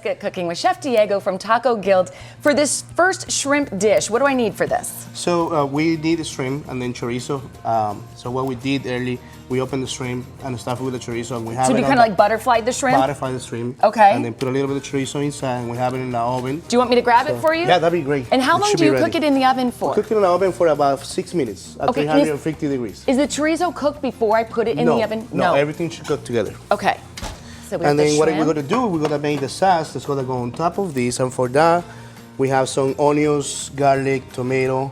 get cooking with Chef Diego from Taco Guild for this first shrimp dish. What do I need for this? So we need a shrimp and then chorizo. So what we did early, we opened the shrimp and stuffed it with the chorizo. And we have So you kind of like butterflied the shrimp? Butterfly the shrimp. Okay. And then put a little bit of chorizo inside and we have it in the oven. Do you want me to grab it for you? Yeah, that'd be great. And how long do you cook it in the oven for? Cook it in the oven for about 6 minutes at 350 degrees. Is the chorizo cooked before I put it in the oven? No, everything should cook together. Okay. So we and then what we're shrimp. gonna do, we're gonna make the sauce that's gonna go on top of this. And for that, we have some onions, garlic, tomato,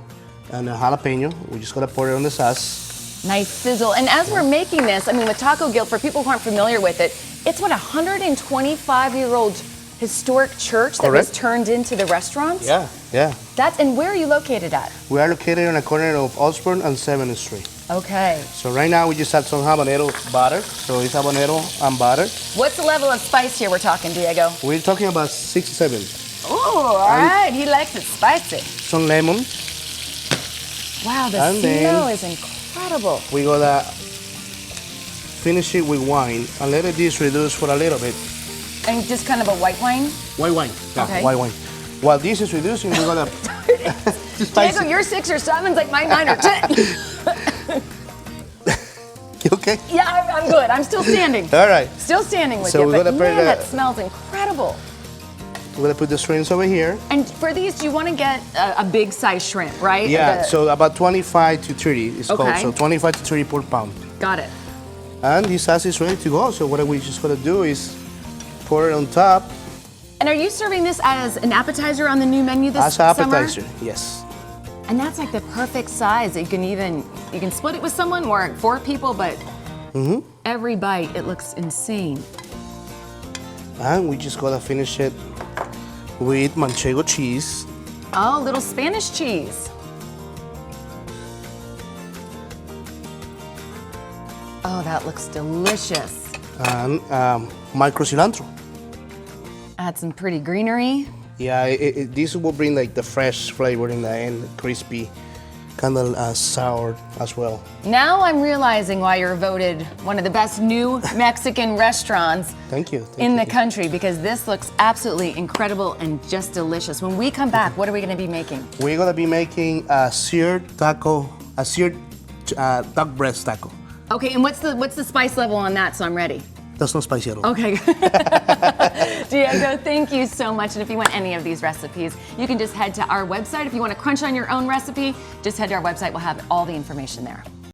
and a jalapeno. We're just gonna pour it on the sauce. Nice sizzle. And as we're making this, I mean, with Taco Guild, for people who aren't familiar with it, it's what, a 125-year-old historic church that was turned into the restaurant? Yeah, yeah. And where are you located at? We are located on the corner of Osborne and 7th Street. Okay. So right now we just have some habanero butter. So it's habanero and butter. What's the level of spice here we're talking, Diego? We're talking about 6, 7. Oh, all right. He likes it spicy. Some lemon. Wow, the smell is incredible. We gotta finish it with wine and let this reduce for a little bit. And just kind of a white wine? White wine. Yeah, okay. White wine. While this is reducing, we're gonna. Diego, you're 6 or 7's like my 9 or 10. You okay? Yeah, I'm good. I'm still standing. All right. Still standing with So you. we're But gonna put man, that smells incredible. We're gonna put the shrimps over here. And for these, do you want to get a big size shrimp, right? Yeah. So about 25 to 30 is called. So 25 to 30 per pound. Got it. And this sauce is ready to go. So what we're just gonna do is pour it on top. And are you serving this as an appetizer on the new menu this summer? As an appetizer, yes. And that's like the perfect size. You can split it with someone or 4 people, but every bite, it looks insane. And we just gotta finish it with manchego cheese. Oh, little Spanish cheese. Oh, that looks delicious. And micro cilantro. Add some pretty greenery. Yeah, this will bring like the fresh flavor in the end, crispy, kind of sour as well. Now I'm realizing why you're voted one of the best new Mexican restaurants in the country, because this looks absolutely incredible and just delicious. When we come back, what are we going to be making? We're going to be making a seared duck breast taco. Okay, and what's the spice level on that, so I'm ready? That's not spicy at all. Okay. Diego, thank you so much. And if you want any of these recipes, you can just head to our website. If you want to crunch on your own recipe, just head to our website. We'll have all the information there.